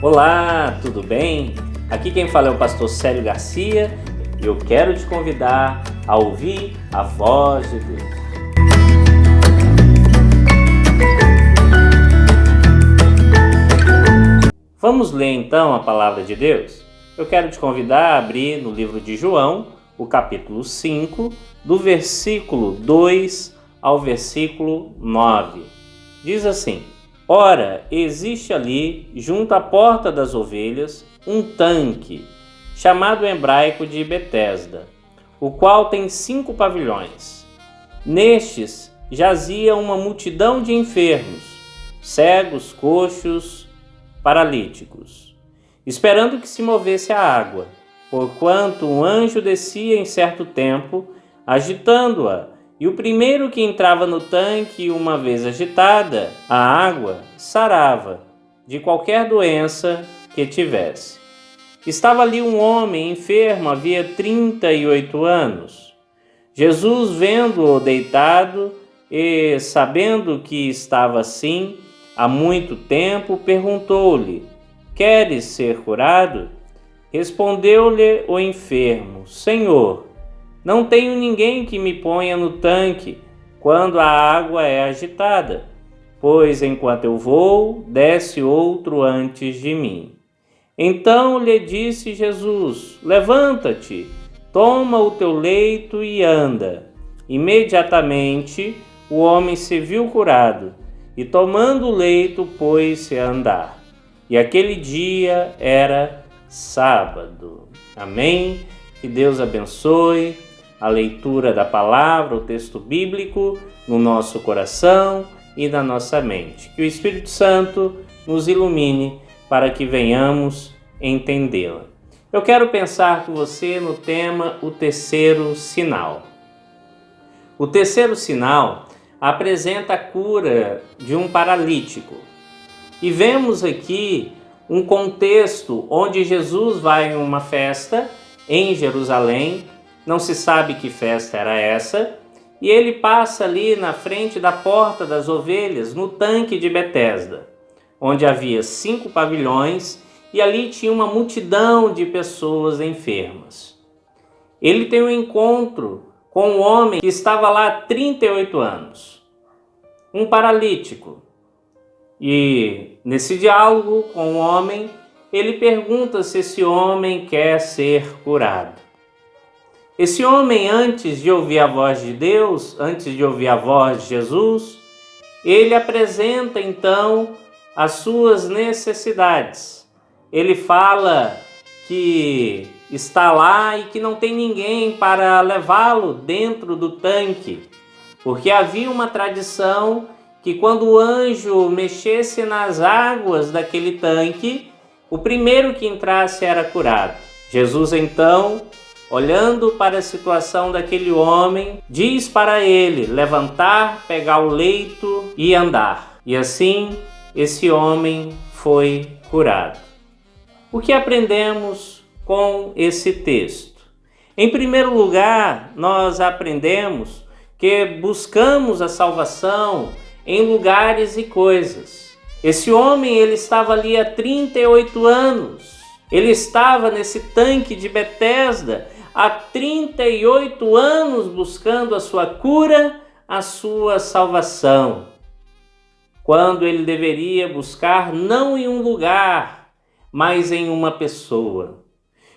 Olá, tudo bem? Aqui quem fala é o pastor Célio Garcia e eu quero te convidar a ouvir a voz de Deus. Vamos ler então a palavra de Deus? Eu quero te convidar a abrir no livro de João, o capítulo 5, do versículo 2 ao versículo 9. Diz assim: Ora, existe ali, junto à porta das ovelhas, um tanque, chamado em hebraico de Betesda, o qual tem 5 pavilhões. Nestes jazia uma multidão de enfermos, cegos, coxos, paralíticos, esperando que se movesse a água, porquanto um anjo descia em certo tempo, agitando-a, e o primeiro que entrava no tanque, uma vez agitada, a água sarava de qualquer doença que tivesse. Estava ali um homem enfermo, havia 38 anos. Jesus, vendo-o deitado e sabendo que estava assim há muito tempo, perguntou-lhe: Queres ser curado? Respondeu-lhe o enfermo: Senhor, não tenho ninguém que me ponha no tanque quando a água é agitada, pois enquanto eu vou, desce outro antes de mim. Então lhe disse Jesus: Levanta-te, toma o teu leito e anda. Imediatamente o homem se viu curado, e tomando o leito pôs-se a andar. E aquele dia era sábado. Amém? Que Deus abençoe a leitura da palavra, o texto bíblico, no nosso coração e na nossa mente. Que o Espírito Santo nos ilumine para que venhamos entendê-la. Eu quero pensar com você no tema o terceiro sinal. O terceiro sinal apresenta a cura de um paralítico. E vemos aqui um contexto onde Jesus vai em uma festa em Jerusalém, não se sabe que festa era essa, e ele passa ali na frente da porta das ovelhas, no tanque de Betesda, onde havia 5 pavilhões e ali tinha uma multidão de pessoas enfermas. Ele tem um encontro com um homem que estava lá há 38 anos, um paralítico. E nesse diálogo com o homem, ele pergunta se esse homem quer ser curado. Esse homem, antes de ouvir a voz de Deus, antes de ouvir a voz de Jesus, ele apresenta então as suas necessidades. Ele fala que está lá e que não tem ninguém para levá-lo dentro do tanque, porque havia uma tradição que quando o anjo mexesse nas águas daquele tanque, o primeiro que entrasse era curado. Jesus então, olhando para a situação daquele homem, diz para ele levantar, pegar o leito e andar. E assim, esse homem foi curado. O que aprendemos com esse texto? Em primeiro lugar, nós aprendemos que buscamos a salvação em lugares e coisas. Esse homem, ele estava ali há 38 anos. Ele estava nesse tanque de Betesda há 38 anos buscando a sua cura, a sua salvação. Quando ele deveria buscar não em um lugar, mas em uma pessoa.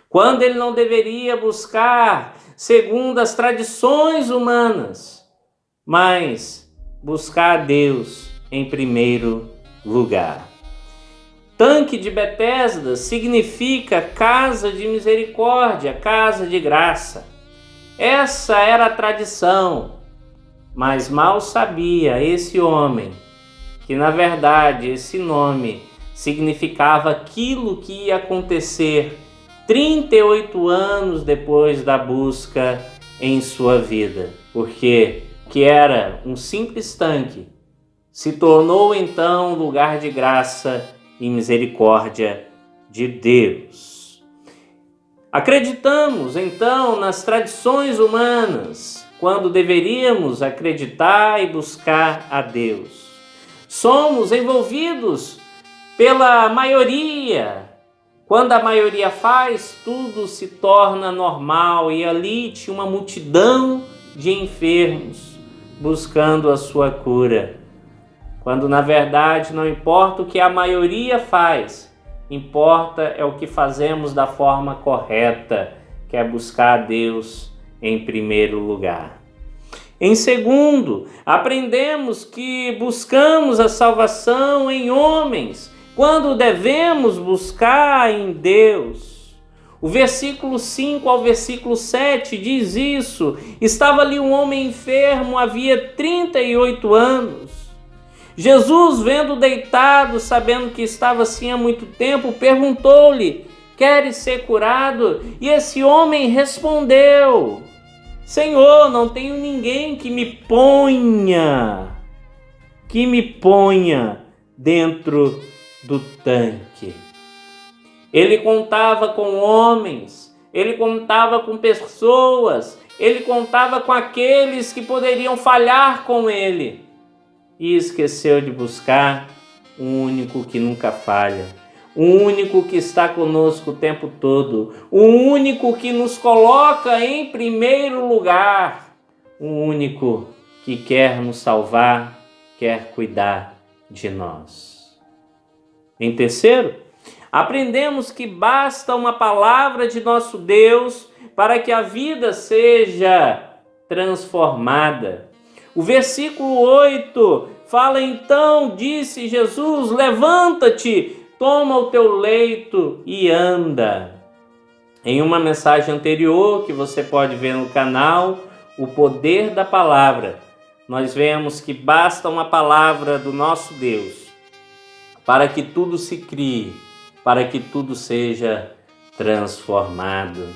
Quando ele não deveria buscar segundo as tradições humanas, mas buscar a Deus em primeiro lugar. Tanque de Betesda significa casa de misericórdia, casa de graça. Essa era a tradição, mas mal sabia esse homem que, na verdade, esse nome significava aquilo que ia acontecer 38 anos depois da busca em sua vida. Porque que era um simples tanque se tornou então lugar de graça e misericórdia de Deus. Acreditamos então nas tradições humanas quando deveríamos acreditar e buscar a Deus. Somos envolvidos pela maioria. Quando a maioria faz, tudo se torna normal, e ali tinha uma multidão de enfermos buscando a sua cura. Quando na verdade não importa o que a maioria faz, importa é o que fazemos da forma correta, que é buscar a Deus em primeiro lugar. Em segundo, aprendemos que buscamos a salvação em homens, quando devemos buscar em Deus. O versículo 5 ao versículo 7 diz isso. Estava ali um homem enfermo, havia 38 anos. Jesus, vendo deitado, sabendo que estava assim há muito tempo, perguntou-lhe: queres ser curado? E esse homem respondeu: Senhor, não tenho ninguém que me ponha dentro do tanque. Ele contava com homens, ele contava com pessoas, ele contava com aqueles que poderiam falhar com ele. E esqueceu de buscar um único que nunca falha, um único que está conosco o tempo todo, um único que nos coloca em primeiro lugar, um único que quer nos salvar, quer cuidar de nós. Em terceiro, aprendemos que basta uma palavra de nosso Deus para que a vida seja transformada. O versículo 8 fala: então disse Jesus, levanta-te, toma o teu leito e anda. Em uma mensagem anterior que você pode ver no canal, O Poder da Palavra, nós vemos que basta uma palavra do nosso Deus para que tudo se crie, para que tudo seja transformado.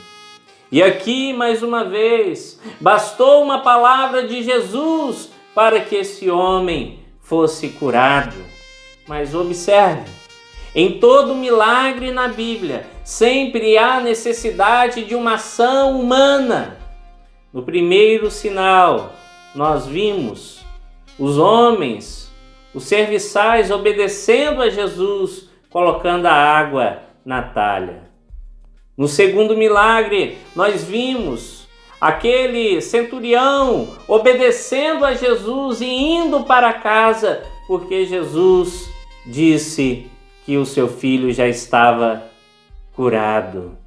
E aqui, mais uma vez, bastou uma palavra de Jesus para que esse homem fosse curado. Mas observe, em todo milagre na Bíblia, sempre há necessidade de uma ação humana. No primeiro sinal, nós vimos os homens, os serviçais obedecendo a Jesus, colocando a água na talha. No segundo milagre, nós vimos aquele centurião obedecendo a Jesus e indo para casa, porque Jesus disse que o seu filho já estava curado.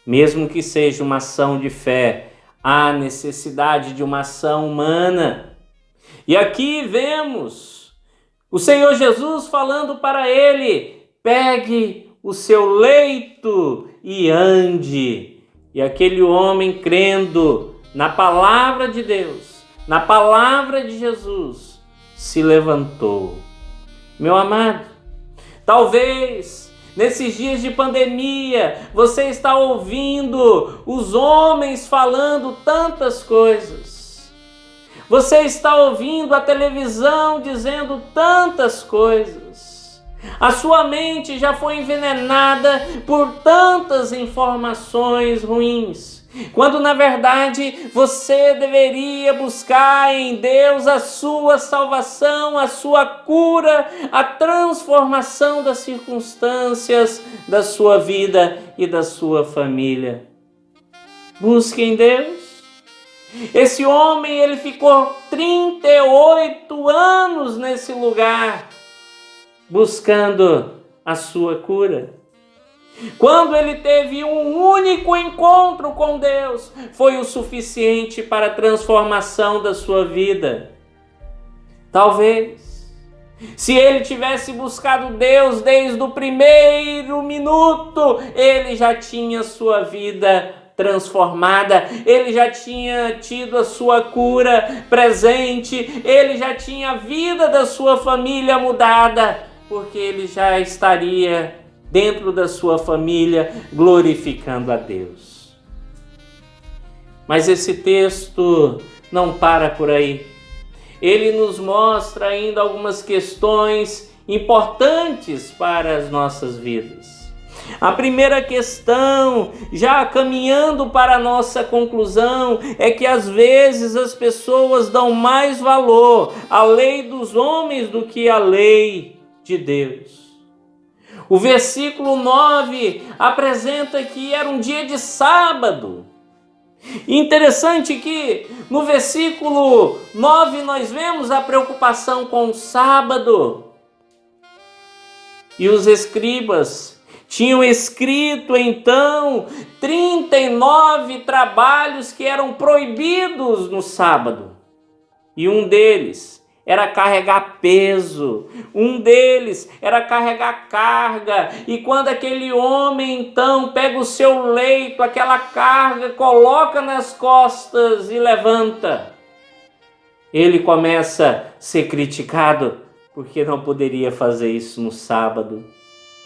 Mesmo que seja uma ação de fé, há necessidade de uma ação humana. E aqui vemos o Senhor Jesus falando para ele: pegue o seu leito e ande. E aquele homem, crendo na palavra de Deus, na palavra de Jesus, se levantou. Meu amado, talvez nesses dias de pandemia você está ouvindo os homens falando tantas coisas. Você está ouvindo a televisão dizendo tantas coisas. A sua mente já foi envenenada por tantas informações ruins, quando na verdade você deveria buscar em Deus a sua salvação, a sua cura, a transformação das circunstâncias da sua vida e da sua família. Busque em Deus. Esse homem, ele ficou 38 anos nesse lugar, buscando a sua cura. Quando ele teve um único encontro com Deus, foi o suficiente para a transformação da sua vida. Talvez, se ele tivesse buscado Deus desde o primeiro minuto, ele já tinha sua vida transformada, ele já tinha tido a sua cura presente, ele já tinha a vida da sua família mudada, porque ele já estaria dentro da sua família glorificando a Deus. Mas esse texto não para por aí. Ele nos mostra ainda algumas questões importantes para as nossas vidas. A primeira questão, já caminhando para a nossa conclusão, é que às vezes as pessoas dão mais valor à lei dos homens do que à lei de Deus. O versículo 9 apresenta que era um dia de sábado. Interessante que no versículo 9 nós vemos a preocupação com o sábado. E os escribas tinham escrito então 39 trabalhos que eram proibidos no sábado. E um deles era carregar peso, um deles era carregar carga. E quando aquele homem então pega o seu leito, aquela carga, coloca nas costas e levanta, ele começa a ser criticado porque não poderia fazer isso no sábado.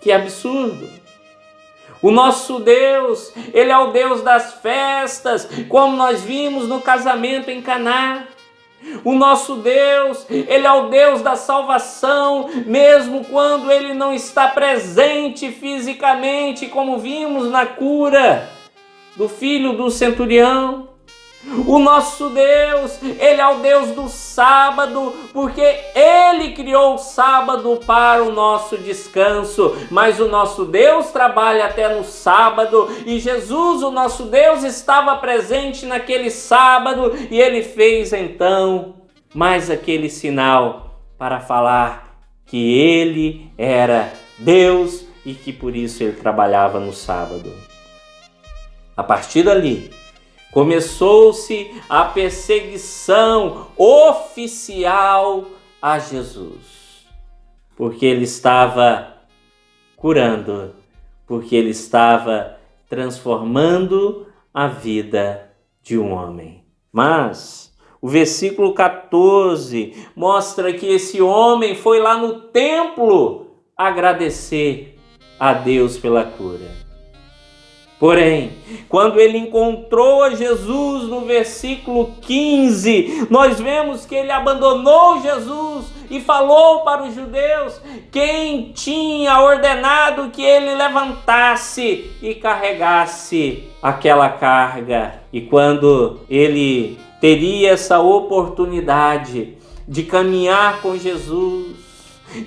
Que absurdo! O nosso Deus, Ele é o Deus das festas, como nós vimos no casamento em Caná. O nosso Deus, Ele é o Deus da salvação, mesmo quando Ele não está presente fisicamente, como vimos na cura do filho do centurião. O nosso Deus, Ele é o Deus do sábado, porque Ele criou o sábado para o nosso descanso, mas o nosso Deus trabalha até no sábado, e Jesus, o nosso Deus, estava presente naquele sábado, e Ele fez então mais aquele sinal para falar que Ele era Deus e que por isso Ele trabalhava no sábado. A partir dali, começou-se a perseguição oficial a Jesus, porque Ele estava curando, porque Ele estava transformando a vida de um homem. Mas o versículo 14 mostra que esse homem foi lá no templo agradecer a Deus pela cura. Porém, quando ele encontrou a Jesus no versículo 15, nós vemos que ele abandonou Jesus e falou para os judeus quem tinha ordenado que ele levantasse e carregasse aquela carga. E quando ele teria essa oportunidade de caminhar com Jesus,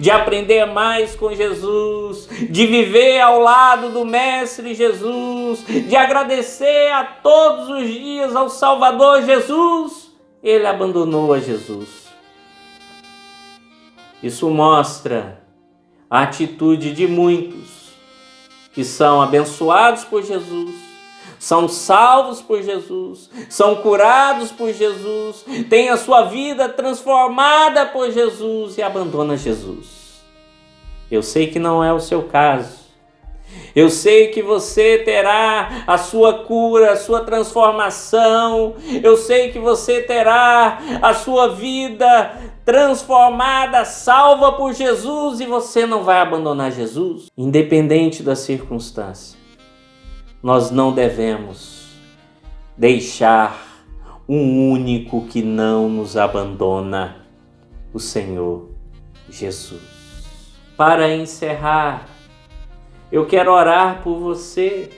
de aprender mais com Jesus, de viver ao lado do Mestre Jesus, de agradecer a todos os dias ao Salvador Jesus, ele abandonou a Jesus. Isso mostra a atitude de muitos que são abençoados por Jesus, são salvos por Jesus, são curados por Jesus, têm a sua vida transformada por Jesus e abandona Jesus. Eu sei que não é o seu caso. Eu sei que você terá a sua cura, a sua transformação. Eu sei que você terá a sua vida transformada, salva por Jesus, e você não vai abandonar Jesus, independente da circunstância. Nós não devemos deixar um único que não nos abandona, o Senhor Jesus. Para encerrar, eu quero orar por você.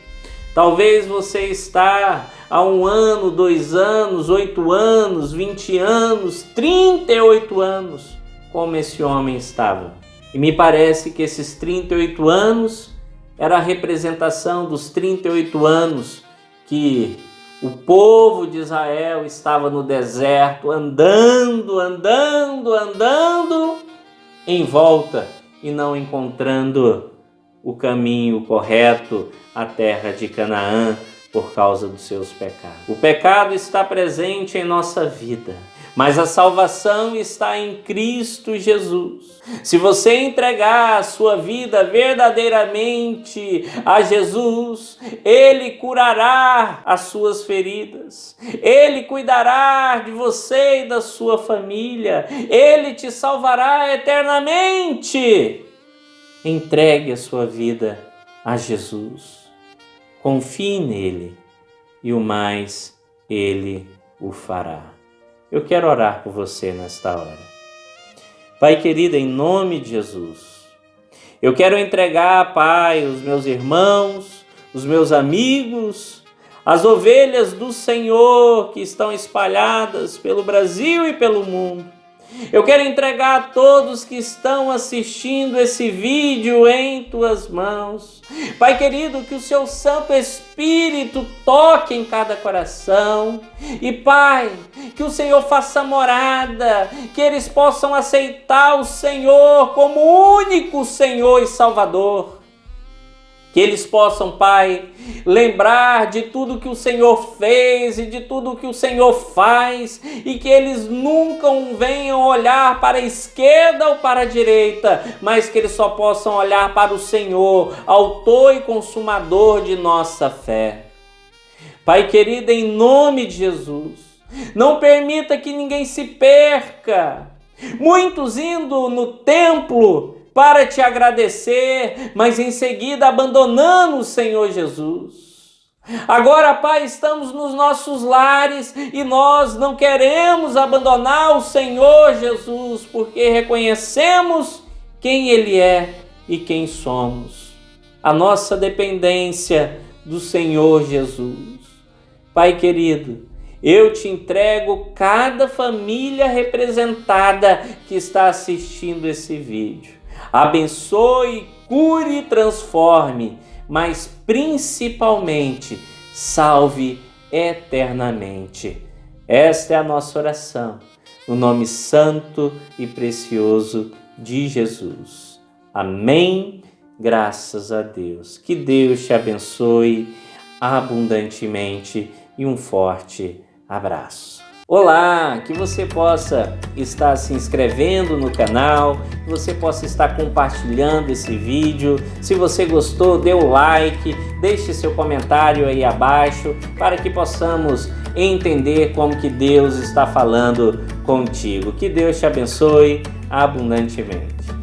Talvez você está há 1 ano, 2 anos, 8 anos, 20 anos, 38 anos, como esse homem estava. E me parece que esses 38 anos era a representação dos 38 anos que o povo de Israel estava no deserto, andando em volta e não encontrando o caminho correto à terra de Canaã por causa dos seus pecados. O pecado está presente em nossa vida, mas a salvação está em Cristo Jesus. Se você entregar a sua vida verdadeiramente a Jesus, Ele curará as suas feridas, Ele cuidará de você e da sua família, Ele te salvará eternamente. Entregue a sua vida a Jesus, confie nele e o mais Ele o fará. Eu quero orar por você nesta hora. Pai querido, em nome de Jesus, eu quero entregar, Pai, os meus irmãos, os meus amigos, as ovelhas do Senhor que estão espalhadas pelo Brasil e pelo mundo. Eu quero entregar a todos que estão assistindo esse vídeo em tuas mãos. Pai querido, que o seu Santo Espírito toque em cada coração. E Pai, que o Senhor faça morada, que eles possam aceitar o Senhor como único Senhor e Salvador. Que eles possam, Pai, lembrar de tudo que o Senhor fez e de tudo que o Senhor faz, e que eles nunca venham olhar para a esquerda ou para a direita, mas que eles só possam olhar para o Senhor, autor e consumador de nossa fé. Pai querido, em nome de Jesus, não permita que ninguém se perca. Muitos indo no templo para te agradecer, mas em seguida abandonando o Senhor Jesus. Agora, Pai, estamos nos nossos lares e nós não queremos abandonar o Senhor Jesus, porque reconhecemos quem Ele é e quem somos. A nossa dependência do Senhor Jesus. Pai querido, eu te entrego cada família representada que está assistindo esse vídeo. Abençoe, cure e transforme, mas principalmente salve eternamente. Esta é a nossa oração, no nome santo e precioso de Jesus. Amém. Graças a Deus. Que Deus te abençoe abundantemente e um forte abraço. Olá, que você possa estar se inscrevendo no canal, que você possa estar compartilhando esse vídeo. Se você gostou, dê o like, deixe seu comentário aí abaixo para que possamos entender como que Deus está falando contigo. Que Deus te abençoe abundantemente.